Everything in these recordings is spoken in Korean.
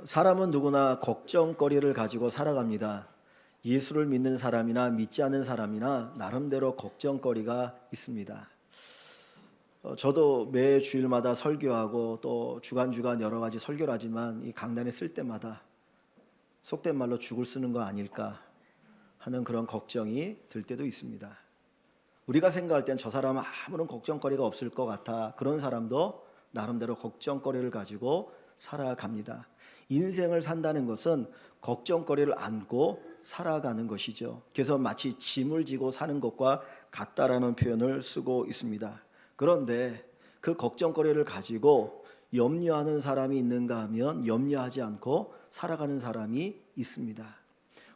사람은 누구나 걱정거리를 가지고 살아갑니다. 예수를 믿는 사람이나 믿지 않는 사람이나 나름대로 걱정거리가 있습니다. 저도 매 주일마다 설교하고 또 주간주간 여러 가지 설교를 하지만 이 강단에 쓸 때마다 속된 말로 죽을 쓰는 거 아닐까 하는 그런 걱정이 들 때도 있습니다. 우리가 생각할 땐 저 사람은 아무런 걱정거리가 없을 것 같아. 그런 사람도 나름대로 걱정거리를 가지고 살아갑니다. 인생을 산다는 것은 걱정거리를 안고 살아가는 것이죠. 그래서 마치 짐을 지고 사는 것과 같다라는 표현을 쓰고 있습니다. 그런데 그 걱정거리를 가지고 염려하는 사람이 있는가 하면 염려하지 않고 살아가는 사람이 있습니다.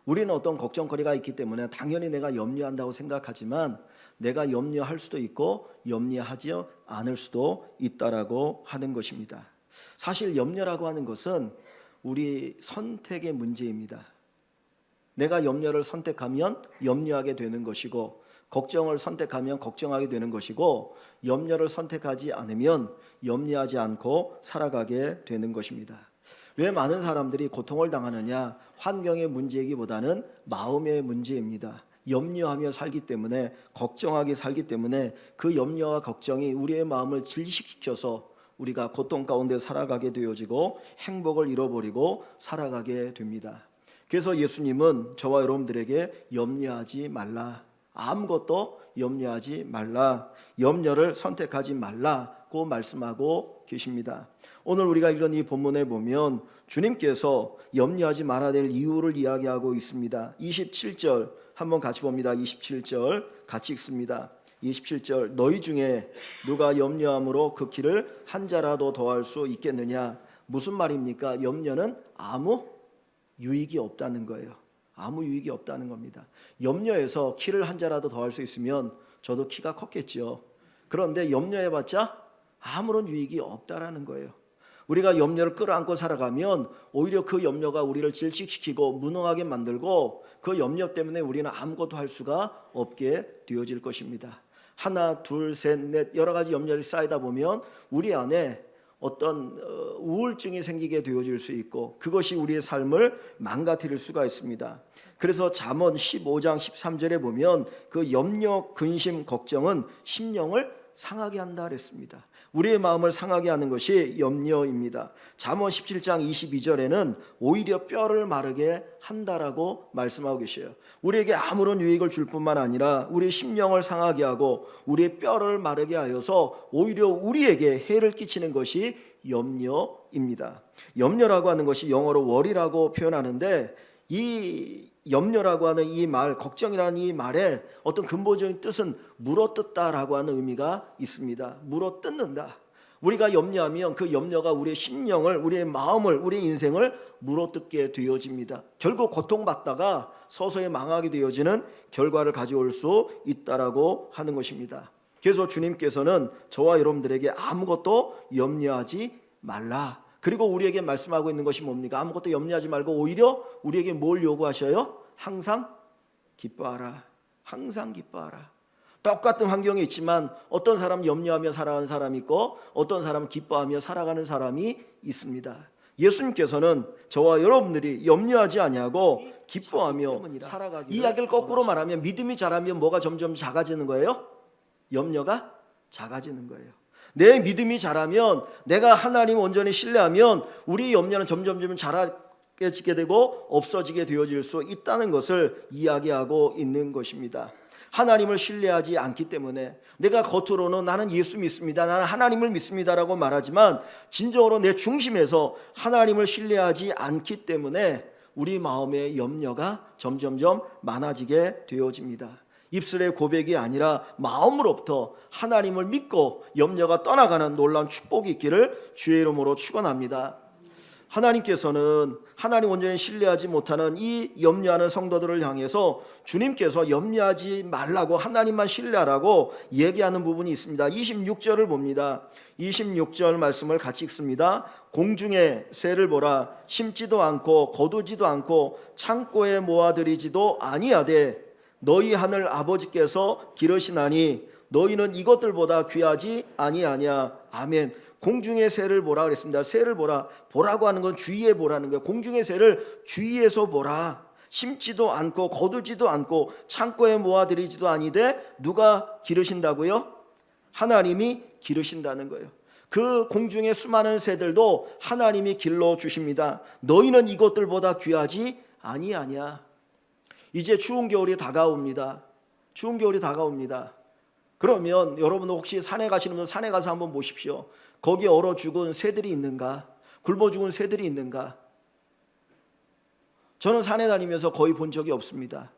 우리는 어떤 걱정거리가 있기 때문에 당연히 내가 염려한다고 생각하지만 내가 염려할 수도 있고 염려하지 않을 수도 있다라고 하는 것입니다. 사실 염려라고 하는 것은 우리 선택의 문제입니다. 내가 염려를 선택하면 염려하게 되는 것이고 걱정을 선택하면 걱정하게 되는 것이고 염려를 선택하지 않으면 염려하지 않고 살아가게 되는 것입니다. 왜 많은 사람들이 고통을 당하느냐? 환경의 문제이기보다는 마음의 문제입니다. 염려하며 살기 때문에 걱정하게 살기 때문에 그 염려와 걱정이 우리의 마음을 질식시켜서 우리가 고통 가운데 살아가게 되어지고 행복을 잃어버리고 살아가게 됩니다. 그래서 예수님은 저와 여러분들에게 염려하지 말라, 아무것도 염려하지 말라, 염려를 선택하지 말라고 말씀하고 계십니다. 오늘 우리가 읽은 이 본문에 보면 주님께서 염려하지 말아야 될 이유를 이야기하고 있습니다. 27절 한번 같이 봅니다. 27절 같이 읽습니다. 27절 너희 중에 누가 염려함으로 그 길을 한 자라도 더할 수 있겠느냐? 무슨 말입니까? 염려는 아무 유익이 없다는 거예요. 아무 유익이 없다는 겁니다. 염려해서 키를 한 자라도 더할 수 있으면 저도 키가 컸겠죠. 그런데 염려해봤자 아무런 유익이 없다라는 거예요. 우리가 염려를 끌어안고 살아가면 오히려 그 염려가 우리를 질식시키고 무능하게 만들고 그 염려 때문에 우리는 아무것도 할 수가 없게 되어질 것입니다. 하나, 둘, 셋, 넷 여러 가지 염려를 쌓이다 보면 우리 안에 어떤 우울증이 생기게 되어질 수 있고 그것이 우리의 삶을 망가뜨릴 수가 있습니다. 그래서 잠언 15장 13절에 보면 그 염려, 근심, 걱정은 심령을 상하게 한다 그랬습니다. 우리의 마음을 상하게 하는 것이 염려입니다. 잠언 17장 22절에는 오히려 뼈를 마르게 한다라고 말씀하고 계셔요. 우리에게 아무런 유익을 줄 뿐만 아니라 우리의 심령을 상하게 하고 우리의 뼈를 마르게 하여서 오히려 우리에게 해를 끼치는 것이 염려입니다. 염려라고 하는 것이 영어로 worry라고 표현하는데 이 염려라고 하는 이 말, 걱정이라는 이 말에 어떤 근본적인 뜻은 물어뜯다라고 하는 의미가 있습니다. 물어뜯는다. 우리가 염려하면 그 염려가 우리의 심령을, 우리의 마음을, 우리의 인생을 물어뜯게 되어집니다. 결국 고통받다가 서서히 망하게 되어지는 결과를 가져올 수 있다라고 하는 것입니다. 그래서 주님께서는 저와 여러분들에게 아무것도 염려하지 말라. 그리고 우리에게 말씀하고 있는 것이 뭡니까? 아무것도 염려하지 말고 오히려 우리에게 뭘 요구하셔요? 항상 기뻐하라. 항상 기뻐하라. 똑같은 환경에 있지만 어떤 사람은 염려하며 살아가는 사람이 있고 어떤 사람은 기뻐하며 살아가는 사람이 있습니다. 예수님께서는 저와 여러분들이 염려하지 아니하고 기뻐하며 살아가기. 이 이야기를 거꾸로 말하면 믿음이 자라면 뭐가 점점 작아지는 거예요? 염려가 작아지는 거예요. 내 믿음이 자라면 내가 하나님 온전히 신뢰하면 우리 염려는 점점 자라지게 되고 없어지게 되어질 수 있다는 것을 이야기하고 있는 것입니다. 하나님을 신뢰하지 않기 때문에 내가 겉으로는 나는 예수 믿습니다, 나는 하나님을 믿습니다라고 말하지만 진정으로 내 중심에서 하나님을 신뢰하지 않기 때문에 우리 마음의 염려가 점점점 많아지게 되어집니다. 입술의 고백이 아니라 마음으로부터 하나님을 믿고 염려가 떠나가는 놀라운 축복이 있기를 주의 이름으로 축원합니다. 하나님께서는 하나님 온전히 신뢰하지 못하는 이 염려하는 성도들을 향해서 주님께서 염려하지 말라고 하나님만 신뢰하라고 얘기하는 부분이 있습니다. 26절을 봅니다. 26절 말씀을 같이 읽습니다. 공중에 새를 보라. 심지도 않고 거두지도 않고 창고에 모아들이지도 아니하되 너희 하늘 아버지께서 기르시나니 너희는 이것들보다 귀하지 아니하냐. 아멘. 공중의 새를 보라 그랬습니다. 새를 보라. 보라고 하는 건 주위에 보라는 거예요. 공중의 새를 주위에서 보라. 심지도 않고 거두지도 않고 창고에 모아들이지도 아니되 누가 기르신다고요? 하나님이 기르신다는 거예요. 그 공중의 수많은 새들도 하나님이 길러 주십니다. 너희는 이것들보다 귀하지 아니하냐. 이제 추운 겨울이 다가옵니다. 추운 겨울이 다가옵니다. 그러면 여러분 혹시 산에 가시는 분 산에 가서 한번 보십시오. 거기 얼어 죽은 새들이 있는가? 굶어 죽은 새들이 있는가? 저는 산에 다니면서 거의 본 적이 없습니다.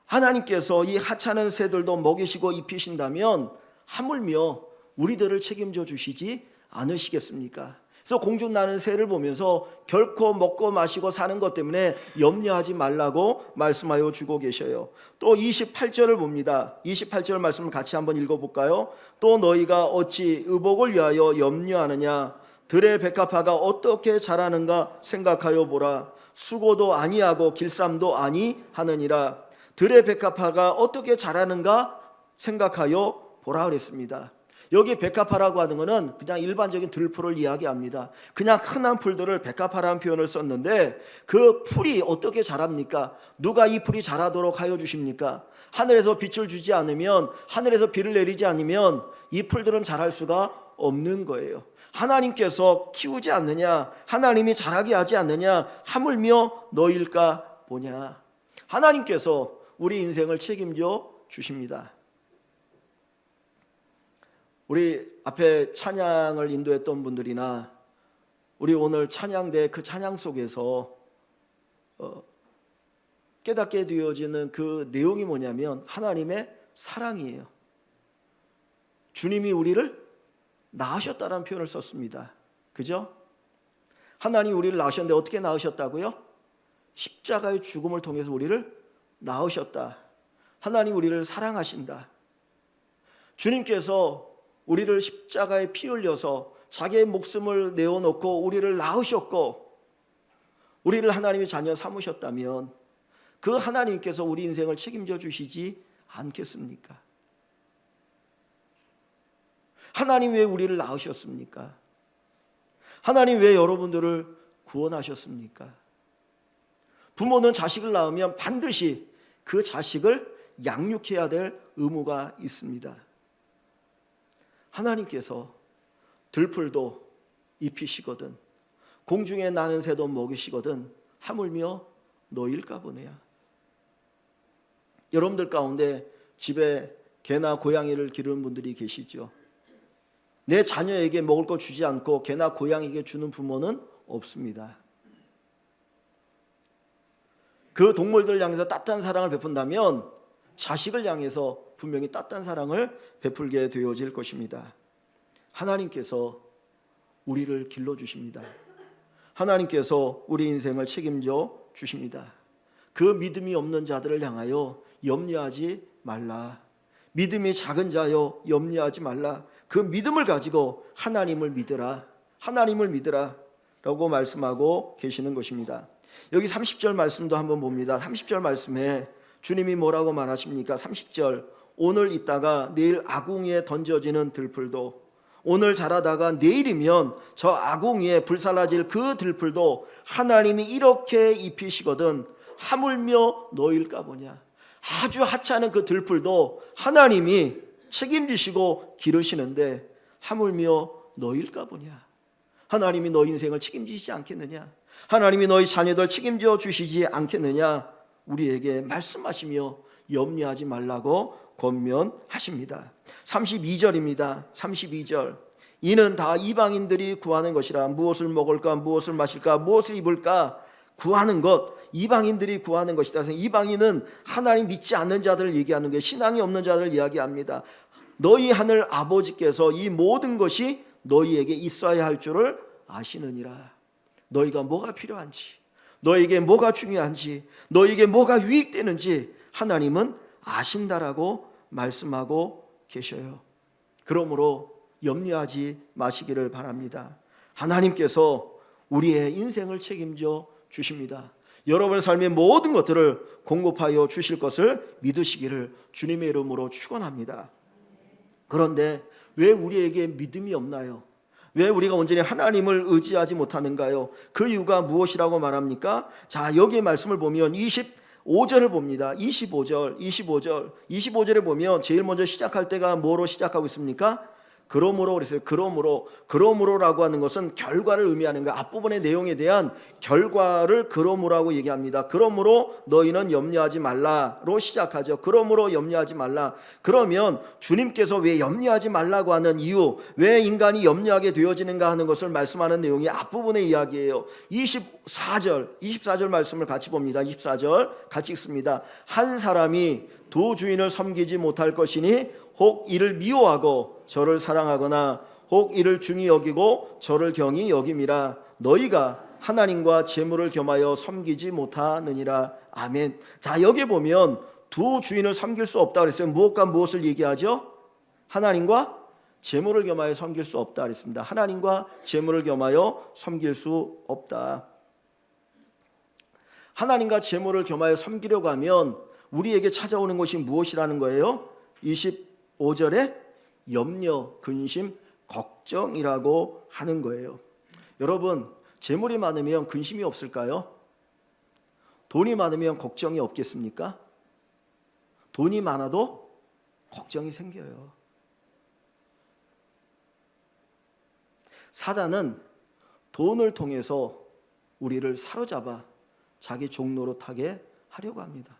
하나님께서 이 하찮은 새들도 먹이시고 입히신다면 하물며 우리들을 책임져 주시지 않으시겠습니까? 그래서 공중 나는 새를 보면서 결코 먹고 마시고 사는 것 때문에 염려하지 말라고 말씀하여 주고 계셔요. 또 28절을 봅니다. 28절 말씀을 같이 한번 읽어볼까요? 또 너희가 어찌 의복을 위하여 염려하느냐? 들의 백합화가 어떻게 자라는가 생각하여 보라. 수고도 아니하고 길쌈도 아니하느니라. 들의 백합화가 어떻게 자라는가 생각하여 보라 그랬습니다. 여기 백합화라고 하는 것은 그냥 일반적인 들풀을 이야기합니다. 그냥 흔한 풀들을 백합화라는 표현을 썼는데 그 풀이 어떻게 자랍니까? 누가 이 풀이 자라도록 하여 주십니까? 하늘에서 빛을 주지 않으면, 하늘에서 비를 내리지 않으면 이 풀들은 자랄 수가 없는 거예요. 하나님께서 키우지 않느냐, 하나님이 자라게 하지 않느냐, 하물며 너일까 보냐. 하나님께서 우리 인생을 책임져 주십니다. 우리 앞에 찬양을 인도했던 분들이나 우리 오늘 찬양대 그 찬양 속에서 깨닫게 되어지는 그 내용이 뭐냐면 하나님의 사랑이에요. 주님이 우리를 낳으셨다라는 표현을 썼습니다. 그죠? 하나님이 우리를 낳으셨는데 어떻게 낳으셨다고요? 십자가의 죽음을 통해서 우리를 낳으셨다. 하나님 우리를 사랑하신다. 주님께서 우리를 십자가에 피 흘려서 자기의 목숨을 내어놓고 우리를 낳으셨고 우리를 하나님의 자녀 삼으셨다면 그 하나님께서 우리 인생을 책임져 주시지 않겠습니까? 하나님 왜 우리를 낳으셨습니까? 하나님 왜 여러분들을 구원하셨습니까? 부모는 자식을 낳으면 반드시 그 자식을 양육해야 될 의무가 있습니다. 하나님께서 들풀도 입히시거든 공중에 나는 새도 먹이시거든 하물며 너일까 보네야. 여러분들 가운데 집에 개나 고양이를 기르는 분들이 계시죠. 내 자녀에게 먹을 거 주지 않고 개나 고양이에게 주는 부모는 없습니다. 그 동물들 향해서 따뜻한 사랑을 베푼다면 자식을 향해서 분명히 따뜻한 사랑을 베풀게 되어질 것입니다. 하나님께서 우리를 길러주십니다. 하나님께서 우리 인생을 책임져 주십니다. 그 믿음이 없는 자들을 향하여 염려하지 말라. 믿음이 작은 자여 염려하지 말라. 그 믿음을 가지고 하나님을 믿으라. 하나님을 믿으라 라고 말씀하고 계시는 것입니다. 여기 30절 말씀도 한번 봅니다. 30절 말씀에 주님이 뭐라고 말하십니까? 30절 오늘 있다가 내일 아궁이에 던져지는 들풀도 오늘 자라다가 내일이면 저 아궁이에 불살라질 그 들풀도 하나님이 이렇게 입히시거든 하물며 너일까 보냐. 아주 하찮은 그 들풀도 하나님이 책임지시고 기르시는데 하물며 너일까 보냐. 하나님이 너 인생을 책임지시지 않겠느냐. 하나님이 너희 자녀들 책임져 주시지 않겠느냐. 우리에게 말씀하시며 염려하지 말라고 권면하십니다. 32절입니다. 32절 이는 다 이방인들이 구하는 것이라. 무엇을 먹을까 무엇을 마실까 무엇을 입을까 구하는 것 이방인들이 구하는 것이다. 이방인은 하나님 믿지 않는 자들을 얘기하는 거예요. 신앙이 없는 자들을 이야기합니다. 너희 하늘 아버지께서 이 모든 것이 너희에게 있어야 할 줄을 아시느니라. 너희가 뭐가 필요한지 너희에게 뭐가 중요한지 너희에게 뭐가 유익되는지 하나님은 아신다라고 말씀하고 계셔요. 그러므로 염려하지 마시기를 바랍니다. 하나님께서 우리의 인생을 책임져 주십니다. 여러분의 삶의 모든 것들을 공급하여 주실 것을 믿으시기를 주님의 이름으로 축원합니다. 그런데 왜 우리에게 믿음이 없나요? 왜 우리가 온전히 하나님을 의지하지 못하는가요? 그 이유가 무엇이라고 말합니까? 자, 여기에 말씀을 보면 25절을 봅니다. 25절에 보면 제일 먼저 시작할 때가 뭐로 시작하고 있습니까? 그러므로 그랬어요. 그러므로라고 하는 것은 결과를 의미하는 거예요. 앞부분의 내용에 대한 결과를 그러므로라고 얘기합니다. 그러므로 너희는 염려하지 말라로 시작하죠. 그러므로 염려하지 말라. 그러면 주님께서 왜 염려하지 말라고 하는 이유, 왜 인간이 염려하게 되어지는가 하는 것을 말씀하는 내용이 앞부분의 이야기예요. 24절 말씀을 같이 봅니다. 24절 같이 읽습니다. 한 사람이 두 주인을 섬기지 못할 것이니 혹 이를 미워하고 저를 사랑하거나 혹 이를 중히 여기고 저를 경히 여김이라. 너희가 하나님과 재물을 겸하여 섬기지 못하느니라. 아멘. 자, 여기 보면 두 주인을 섬길 수 없다 그랬어요. 무엇과 무엇을 얘기하죠? 하나님과 재물을 겸하여 섬길 수 없다 그랬습니다. 하나님과 재물을 겸하여 섬길 수 없다. 하나님과 재물을 겸하여 섬기려고 하면 우리에게 찾아오는 것이 무엇이라는 거예요? 25절에 염려, 근심, 걱정이라고 하는 거예요. 여러분, 재물이 많으면 근심이 없을까요? 돈이 많으면 걱정이 없겠습니까? 돈이 많아도 걱정이 생겨요. 사단은 돈을 통해서 우리를 사로잡아 자기 종노릇하게 하려고 합니다.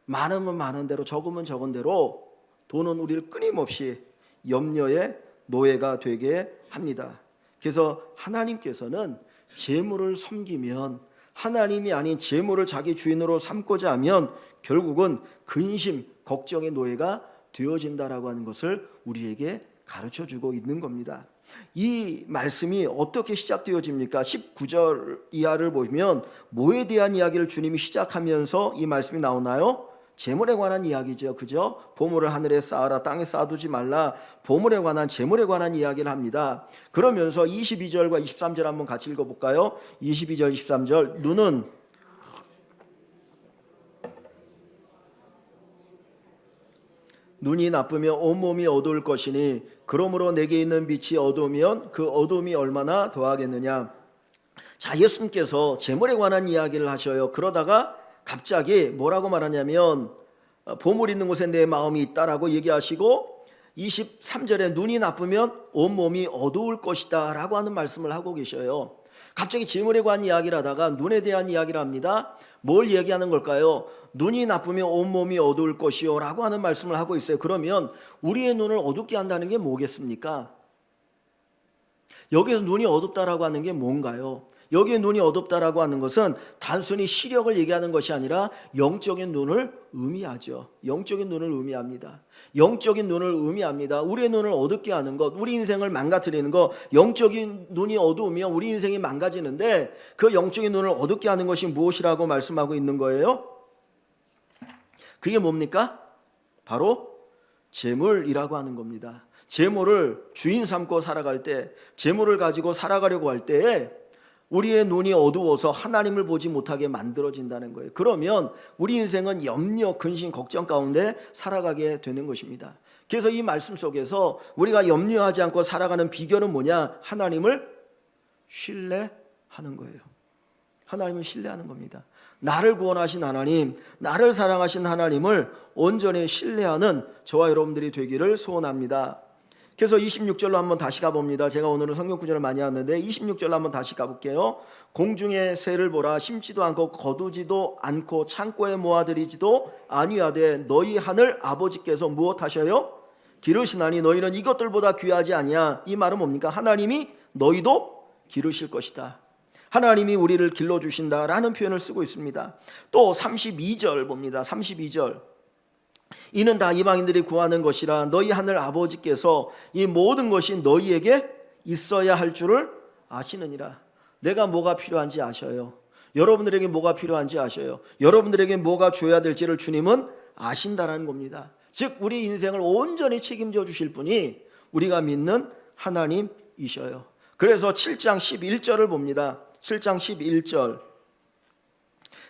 많으면 많은 대로, 적으면 적은 대로 돈은 우리를 끊임없이 염려의 노예가 되게 합니다. 그래서 하나님께서는 재물을 섬기면, 하나님이 아닌 재물을 자기 주인으로 삼고자 하면 결국은 근심, 걱정의 노예가 되어진다라고 하는 것을 우리에게 가르쳐주고 있는 겁니다. 이 말씀이 어떻게 시작되어집니까? 19절 이하를 보면 뭐에 대한 이야기를 주님이 시작하면서 이 말씀이 나오나요? 재물에 관한 이야기죠. 그죠? 보물을 하늘에 쌓아라, 땅에 쌓아두지 말라. 보물에 관한, 재물에 관한 이야기를 합니다. 그러면서 22절과 23절 한번 같이 읽어볼까요? 22절, 23절. 눈이 나쁘면 온몸이 어두울 것이니 그러므로 내게 있는 빛이 어두우면 그 어두움이 얼마나 더하겠느냐. 자, 예수님께서 재물에 관한 이야기를 하셔요. 그러다가 갑자기 뭐라고 말하냐면 보물 있는 곳에 내 마음이 있다라고 얘기하시고 23절에 눈이 나쁘면 온몸이 어두울 것이다 라고 하는 말씀을 하고 계셔요. 갑자기 재물에 관한 이야기를 하다가 눈에 대한 이야기를 합니다. 뭘 얘기하는 걸까요? 눈이 나쁘면 온몸이 어두울 것이요 라고 하는 말씀을 하고 있어요. 그러면 우리의 눈을 어둡게 한다는 게 뭐겠습니까? 여기서 눈이 어둡다라고 하는 게 뭔가요? 여기에 눈이 어둡다라고 하는 것은 단순히 시력을 얘기하는 것이 아니라 영적인 눈을 의미하죠. 영적인 눈을 의미합니다. 영적인 눈을 의미합니다. 우리의 눈을 어둡게 하는 것, 우리 인생을 망가뜨리는 것, 영적인 눈이 어두우면 우리 인생이 망가지는데 그 영적인 눈을 어둡게 하는 것이 무엇이라고 말씀하고 있는 거예요? 그게 뭡니까? 바로 재물이라고 하는 겁니다. 재물을 주인 삼고 살아갈 때, 재물을 가지고 살아가려고 할 때에 우리의 눈이 어두워서 하나님을 보지 못하게 만들어진다는 거예요. 그러면 우리 인생은 염려, 근심, 걱정 가운데 살아가게 되는 것입니다. 그래서 이 말씀 속에서 우리가 염려하지 않고 살아가는 비결은 뭐냐? 하나님을 신뢰하는 거예요. 하나님을 신뢰하는 겁니다. 나를 구원하신 하나님, 나를 사랑하신 하나님을 온전히 신뢰하는 저와 여러분들이 되기를 소원합니다. 그래서 26절로 한번 다시 가봅니다. 제가 오늘은 성경 구절을 많이 하는데 26절로 한번 다시 가볼게요. 공중의 새를 보라. 심지도 않고 거두지도 않고 창고에 모아들이지도 아니하되 너희 하늘 아버지께서 무엇하셔요? 기르시나니 너희는 이것들보다 귀하지 아니야. 이 말은 뭡니까? 하나님이 너희도 기르실 것이다. 하나님이 우리를 길러주신다라는 표현을 쓰고 있습니다. 또 32절 봅니다. 32절. 이는 다 이방인들이 구하는 것이라 너희 하늘 아버지께서 이 모든 것이 너희에게 있어야 할 줄을 아시느니라. 내가 뭐가 필요한지 아셔요. 여러분들에게 뭐가 필요한지 아셔요. 여러분들에게 뭐가 줘야 될지를 주님은 아신다라는 겁니다. 즉 우리 인생을 온전히 책임져 주실 분이 우리가 믿는 하나님이셔요. 그래서 7장 11절을 봅니다. 7장 11절,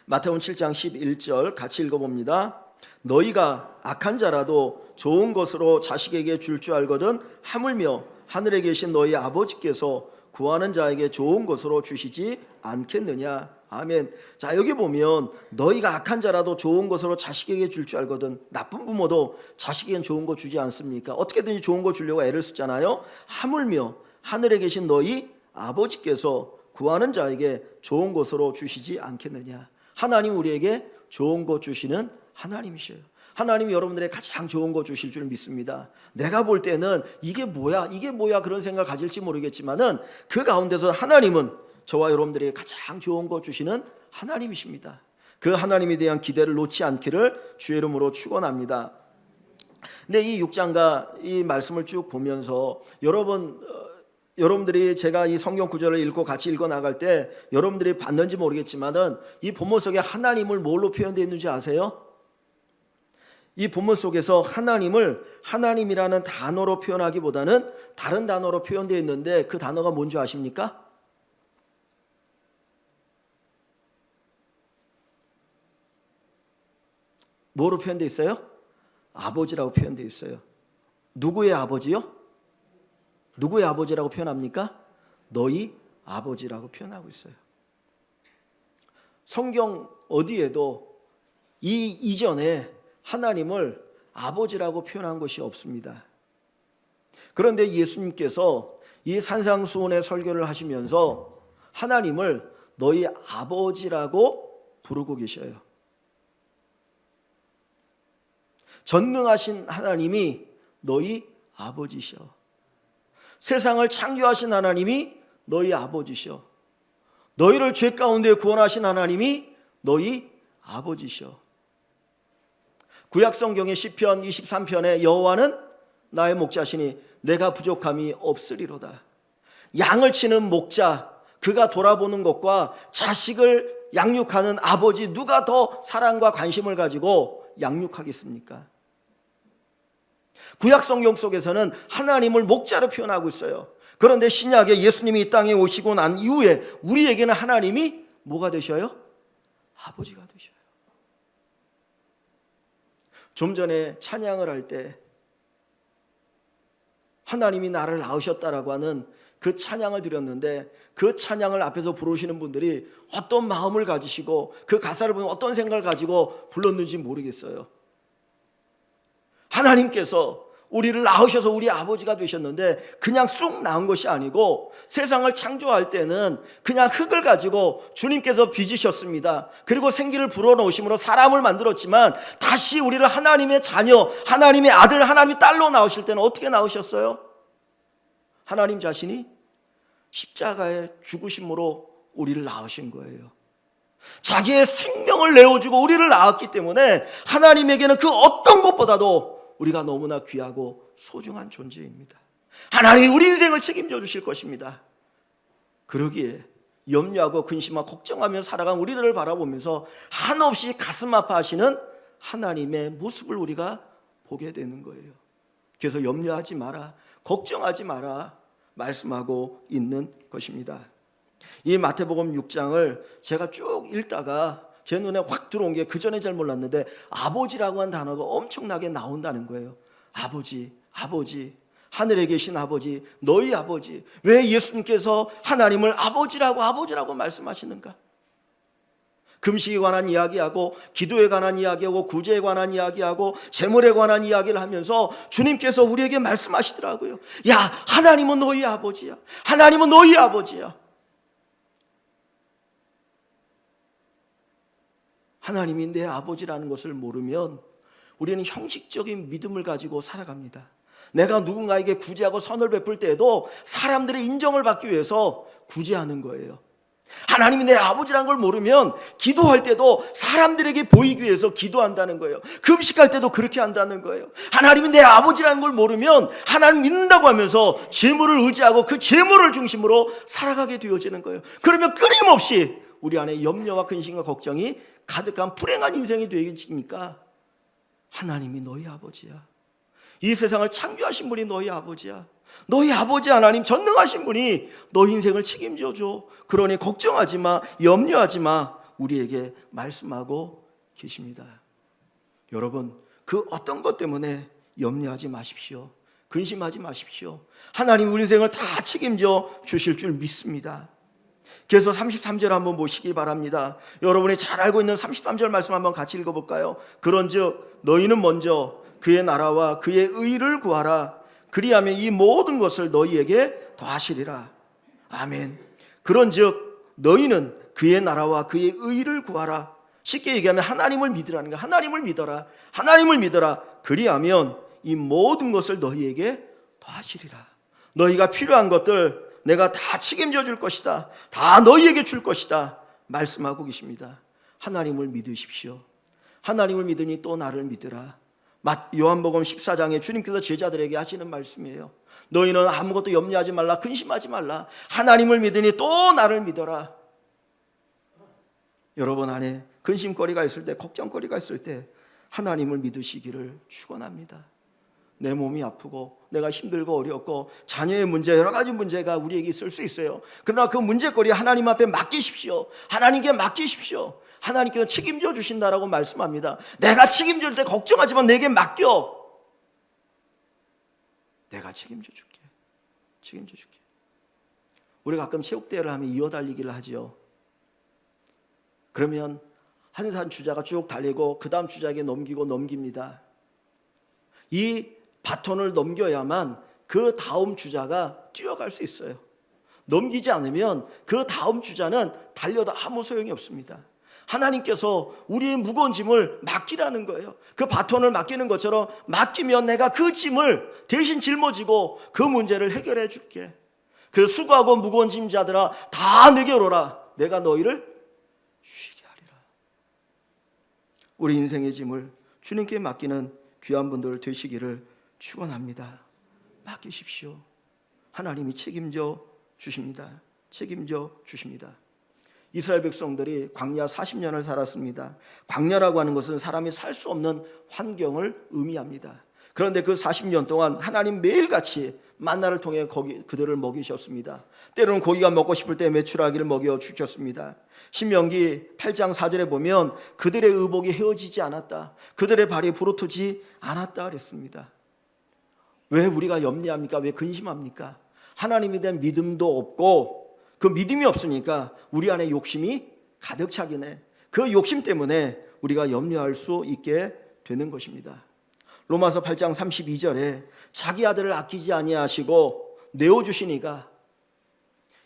마태복음 7장 11절 같이 읽어봅니다. 너희가 악한 자라도 좋은 것으로 자식에게 줄 알거든 하물며 하늘에 계신 너희 아버지께서 구하는 자에게 좋은 것으로 주시지 않겠느냐. 아멘. 자, 여기 보면 너희가 악한 자라도 좋은 것으로 자식에게 줄 줄 알거든. 나쁜 부모도 자식에겐 좋은 거 주지 않습니까? 어떻게든지 좋은 거 주려고 애를 쓰잖아요. 하물며 하늘에 계신 너희 아버지께서 구하는 자에게 좋은 것으로 주시지 않겠느냐. 하나님 우리에게 좋은 것 주시는 하나님이셔요. 하나님이 여러분들에게 가장 좋은 거 주실 줄 믿습니다. 내가 볼 때는 이게 뭐야 그런 생각을 가질지 모르겠지만은 그 가운데서 하나님은 저와 여러분들에게 가장 좋은 거 주시는 하나님이십니다. 그 하나님에 대한 기대를 놓지 않기를 주의 이름으로 축원합니다. 근데 이 6장과 이 말씀을 쭉 보면서 여러분들이 제가 이 성경 구절을 읽고 같이 읽어 나갈 때 여러분들이 봤는지 모르겠지만은 이 본문 속에 하나님을 뭘로 표현되어 있는지 아세요? 이 본문 속에서 하나님을 하나님이라는 단어로 표현하기보다는 다른 단어로 표현되어 있는데 그 단어가 뭔지 아십니까? 뭐로 표현되어 있어요? 아버지라고 표현되어 있어요. 누구의 아버지요? 누구의 아버지라고 표현합니까? 너희 아버지라고 표현하고 있어요. 성경 어디에도 이전에 하나님을 아버지라고 표현한 것이 없습니다. 그런데 예수님께서 이 산상수훈의 설교를 하시면서 하나님을 너희 아버지라고 부르고 계셔요. 전능하신 하나님이 너희 아버지셔. 세상을 창조하신 하나님이 너희 아버지셔. 너희를 죄 가운데 구원하신 하나님이 너희 아버지셔. 구약성경의 시편 23편에 여호와는 나의 목자시니 내가 부족함이 없으리로다. 양을 치는 목자, 그가 돌아보는 것과 자식을 양육하는 아버지, 누가 더 사랑과 관심을 가지고 양육하겠습니까? 구약성경 속에서는 하나님을 목자로 표현하고 있어요. 그런데 신약에 예수님이 이 땅에 오시고 난 이후에 우리에게는 하나님이 뭐가 되셔요? 아버지가 되셔요. 좀 전에 찬양을 할 때 하나님이 나를 낳으셨다라고 하는 그 찬양을 드렸는데 그 찬양을 앞에서 부르시는 분들이 어떤 마음을 가지시고 그 가사를 보면 어떤 생각을 가지고 불렀는지 모르겠어요. 하나님께서 우리를 낳으셔서 우리 아버지가 되셨는데 그냥 쑥 낳은 것이 아니고 세상을 창조할 때는 그냥 흙을 가지고 주님께서 빚으셨습니다. 그리고 생기를 불어넣으심으로 사람을 만들었지만 다시 우리를 하나님의 자녀, 하나님의 아들, 하나님의 딸로 낳으실 때는 어떻게 낳으셨어요? 하나님 자신이 십자가의 죽으심으로 우리를 낳으신 거예요. 자기의 생명을 내어주고 우리를 낳았기 때문에 하나님에게는 그 어떤 것보다도 우리가 너무나 귀하고 소중한 존재입니다. 하나님이 우리 인생을 책임져 주실 것입니다. 그러기에 염려하고 근심하고 걱정하며 살아간 우리들을 바라보면서 한없이 가슴 아파하시는 하나님의 모습을 우리가 보게 되는 거예요. 그래서 염려하지 마라, 걱정하지 마라 말씀하고 있는 것입니다. 이 마태복음 6장을 제가 쭉 읽다가 제 눈에 확 들어온 게 그 전에 잘 몰랐는데 아버지라고 한 단어가 엄청나게 나온다는 거예요. 아버지, 아버지, 하늘에 계신 아버지, 너희 아버지. 왜 예수님께서 하나님을 아버지라고 말씀하시는가? 금식에 관한 이야기하고 기도에 관한 이야기하고 구제에 관한 이야기하고 재물에 관한 이야기를 하면서 주님께서 우리에게 말씀하시더라고요. 야, 하나님은 너희 아버지야. 하나님은 너희 아버지야. 하나님이 내 아버지라는 것을 모르면 우리는 형식적인 믿음을 가지고 살아갑니다. 내가 누군가에게 구제하고 선을 베풀 때에도 사람들의 인정을 받기 위해서 구제하는 거예요. 하나님이 내 아버지라는 걸 모르면 기도할 때도 사람들에게 보이기 위해서 기도한다는 거예요. 금식할 때도 그렇게 한다는 거예요. 하나님이 내 아버지라는 걸 모르면 하나님 믿는다고 하면서 재물을 의지하고 그 재물을 중심으로 살아가게 되어지는 거예요. 그러면 끊임없이 우리 안에 염려와 근심과 걱정이 가득한 불행한 인생이 되겠습니까? 하나님이 너희 아버지야. 이 세상을 창조하신 분이 너희 아버지야. 너희 아버지 하나님 전능하신 분이 너희 인생을 책임져 줘. 그러니 걱정하지 마, 염려하지 마 우리에게 말씀하고 계십니다. 여러분, 그 어떤 것 때문에 염려하지 마십시오. 근심하지 마십시오. 하나님 우리 인생을 다 책임져 주실 줄 믿습니다. 그래서 33절 한번 보시길 바랍니다. 여러분이 잘 알고 있는 33절 말씀 한번 같이 읽어볼까요? 그런즉 너희는 먼저 그의 나라와 그의 의를 구하라. 그리하면 이 모든 것을 너희에게 더하시리라. 아멘. 그런즉 너희는 그의 나라와 그의 의를 구하라. 쉽게 얘기하면 하나님을 믿으라는 거야. 하나님을 믿어라. 하나님을 믿어라. 그리하면 이 모든 것을 너희에게 더하시리라. 너희가 필요한 것들 내가 다 책임져 줄 것이다. 다 너희에게 줄 것이다. 말씀하고 계십니다. 하나님을 믿으십시오. 하나님을 믿으니 또 나를 믿으라. 요한복음 14장에 주님께서 제자들에게 하시는 말씀이에요. 너희는 아무것도 염려하지 말라. 근심하지 말라. 하나님을 믿으니 또 나를 믿어라. 여러분 안에 근심거리가 있을 때, 걱정거리가 있을 때 하나님을 믿으시기를 축원합니다. 내 몸이 아프고 내가 힘들고 어렵고 자녀의 문제, 여러 가지 문제가 우리에게 있을 수 있어요. 그러나 그 문제거리 하나님 앞에 맡기십시오. 하나님께 맡기십시오. 하나님께서 책임져 주신다라고 말씀합니다. 내가 책임질 때 걱정하지만 내게 맡겨. 내가 책임져 줄게. 책임져 줄게. 우리 가끔 체육대회를 하면 이어달리기를 하죠. 그러면 한 산 주자가 쭉 달리고 그 다음 주자에게 넘깁니다. 이 바톤을 넘겨야만 그 다음 주자가 뛰어갈 수 있어요. 넘기지 않으면 그 다음 주자는 달려도 아무 소용이 없습니다. 하나님께서 우리의 무거운 짐을 맡기라는 거예요. 그 바톤을 맡기는 것처럼 맡기면 내가 그 짐을 대신 짊어지고 그 문제를 해결해 줄게. 그 수고하고 무거운 짐자들아 다 내게 오라. 내가 너희를 쉬게 하리라. 우리 인생의 짐을 주님께 맡기는 귀한 분들 되시기를 축원합니다. 맡기십시오. 하나님이 책임져 주십니다. 책임져 주십니다. 이스라엘 백성들이 광야 40년을 살았습니다. 광야라고 하는 것은 사람이 살 수 없는 환경을 의미합니다. 그런데 그 40년 동안 하나님 매일같이 만나를 통해 그들을 먹이셨습니다. 때로는 고기가 먹고 싶을 때 메추라기를 먹여 주셨습니다. 신명기 8장 4절에 보면 그들의 의복이 헤어지지 않았다. 그들의 발이 부르트지 않았다 그랬습니다. 왜 우리가 염려합니까? 왜 근심합니까? 하나님에 대한 믿음도 없고 그 믿음이 없으니까 우리 안에 욕심이 가득 차긴 해. 그 욕심 때문에 우리가 염려할 수 있게 되는 것입니다. 로마서 8장 32절에 자기 아들을 아끼지 아니하시고 내어주시니가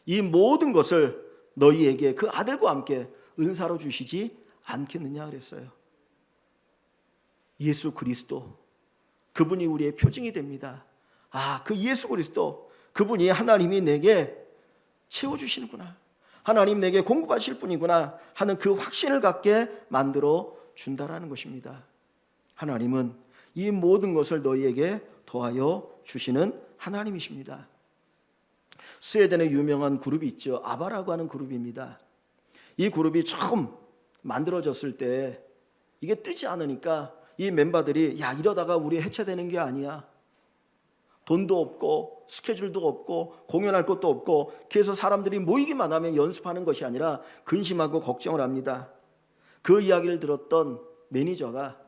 이 모든 것을 너희에게 그 아들과 함께 은사로 주시지 않겠느냐 그랬어요. 예수 그리스도 그분이 우리의 표징이 됩니다. 그 예수 그리스도 그분이 하나님이 내게 채워주시는구나, 하나님 내게 공급하실 분이구나 하는 그 확신을 갖게 만들어 준다라는 것입니다. 하나님은 이 모든 것을 너희에게 더하여 주시는 하나님이십니다. 스웨덴의 유명한 그룹이 있죠. 아바라고 하는 그룹입니다. 이 그룹이 처음 만들어졌을 때 이게 뜨지 않으니까 이 멤버들이 이러다가 우리 해체되는 게 아니야. 돈도 없고 스케줄도 없고 공연할 것도 없고 그래서 사람들이 모이기만 하면 연습하는 것이 아니라 근심하고 걱정을 합니다. 그 이야기를 들었던 매니저가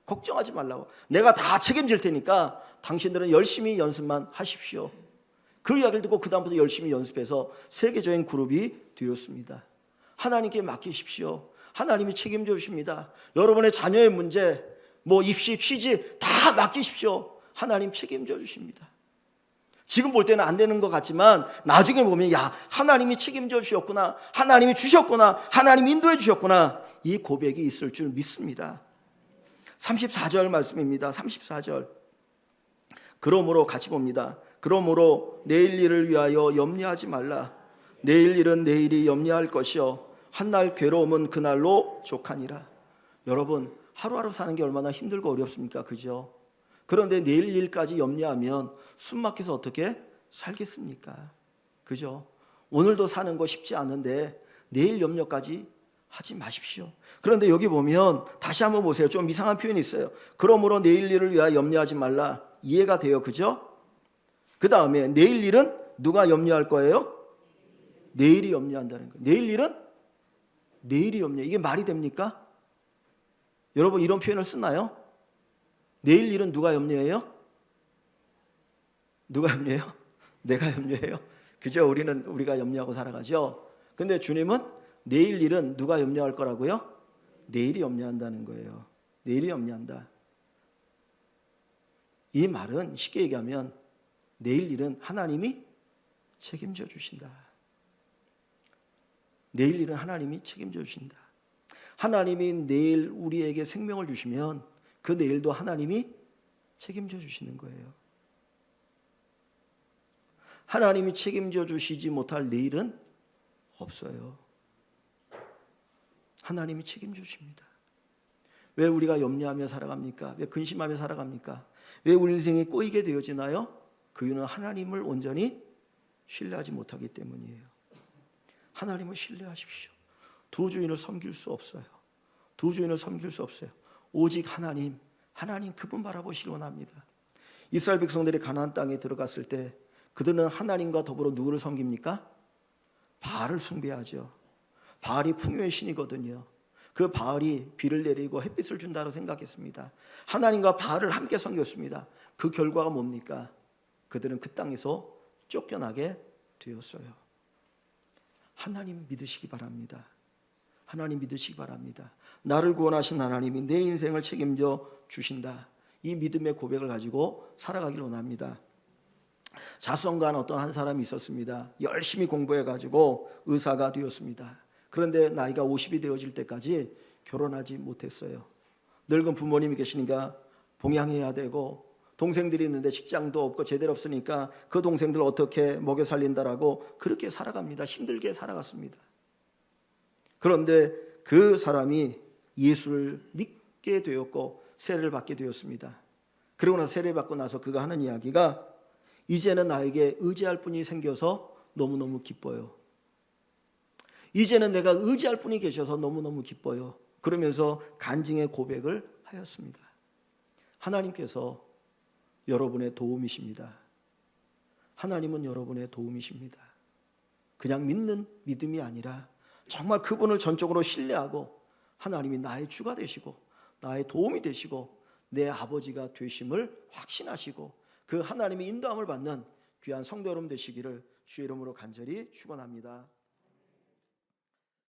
걱정하지 말라고, 내가 다 책임질 테니까 당신들은 열심히 연습만 하십시오. 그 이야기를 듣고 그 다음부터 열심히 연습해서 세계적인 그룹이 되었습니다. 하나님께 맡기십시오. 하나님이 책임져 주십니다. 여러분의 자녀의 문제, 입시, 취직 다 맡기십시오. 하나님 책임져 주십니다. 지금 볼 때는 안 되는 것 같지만 나중에 보면 하나님이 책임져 주셨구나, 하나님이 주셨구나, 하나님이 인도해 주셨구나, 이 고백이 있을 줄 믿습니다. 34절 말씀입니다. 34절. 그러므로 같이 봅니다. 그러므로 내일 일을 위하여 염려하지 말라. 내일 일은 내일이 염려할 것이요 한날 괴로움은 그날로 족하니라. 여러분 하루하루 사는 게 얼마나 힘들고 어렵습니까? 그죠? 그런데 내일 일까지 염려하면 숨 막혀서 어떻게 살겠습니까? 그죠? 오늘도 사는 거 쉽지 않은데 내일 염려까지 하지 마십시오. 그런데 여기 보면 다시 한번 보세요. 좀 이상한 표현이 있어요. 그러므로 내일 일을 위하여 염려하지 말라. 이해가 돼요. 그죠? 그 다음에 내일 일은 누가 염려할 거예요? 내일이 염려한다는 거예요. 내일 일은 내일이 염려. 이게 말이 됩니까? 여러분 이런 표현을 쓰나요? 내일 일은 누가 염려해요? 누가 염려해요? 내가 염려해요? 그죠? 우리가 염려하고 살아가죠. 근데 주님은 내일 일은 누가 염려할 거라고요? 내일이 염려한다는 거예요. 내일이 염려한다. 이 말은 쉽게 얘기하면 내일 일은 하나님이 책임져 주신다. 내일 일은 하나님이 책임져 주신다. 하나님이 내일 우리에게 생명을 주시면 그 내일도 하나님이 책임져 주시는 거예요. 하나님이 책임져 주시지 못할 내일은 없어요. 하나님이 책임져 주십니다. 왜 우리가 염려하며 살아갑니까? 왜 근심하며 살아갑니까? 왜 우리 인생이 꼬이게 되어지나요? 그 이유는 하나님을 온전히 신뢰하지 못하기 때문이에요. 하나님을 신뢰하십시오. 두 주인을 섬길 수 없어요. 두 주인을 섬길 수 없어요. 오직 하나님 그분 바라보시기 원합니다. 이스라엘 백성들이 가나안 땅에 들어갔을 때 그들은 하나님과 더불어 누구를 섬깁니까? 바알을 숭배하죠. 바알이 풍요의 신이거든요. 그 바알이 비를 내리고 햇빛을 준다고 생각했습니다. 하나님과 바알을 함께 섬겼습니다. 그 결과가 뭡니까? 그들은 그 땅에서 쫓겨나게 되었어요. 하나님 믿으시기 바랍니다. 하나님 믿으시기 바랍니다. 나를 구원하신 하나님이 내 인생을 책임져 주신다. 이 믿음의 고백을 가지고 살아가길 원합니다. 자손간 어떤 한 사람이 있었습니다. 열심히 공부해가지고 의사가 되었습니다. 그런데 나이가 50이 되어질 때까지 결혼하지 못했어요. 늙은 부모님이 계시니까 봉양해야 되고 동생들이 있는데 직장도 없고 제대로 없으니까 그 동생들 어떻게 먹여 살린다라고 그렇게 살아갑니다. 힘들게 살아갔습니다. 그런데 그 사람이 예수를 믿게 되었고 세례를 받게 되었습니다. 그러고 나서 세례를 받고 나서 그가 하는 이야기가 이제는 나에게 의지할 분이 생겨서 너무너무 기뻐요. 이제는 내가 의지할 분이 계셔서 너무너무 기뻐요. 그러면서 간증의 고백을 하였습니다. 하나님께서 여러분의 도움이십니다. 하나님은 여러분의 도움이십니다. 그냥 믿는 믿음이 아니라 정말 그분을 전적으로 신뢰하고 하나님이 나의 주가 되시고 나의 도움이 되시고 내 아버지가 되심을 확신하시고 그 하나님의 인도함을 받는 귀한 성도 여러분 되시기를 주의 이름으로 간절히 축원합니다.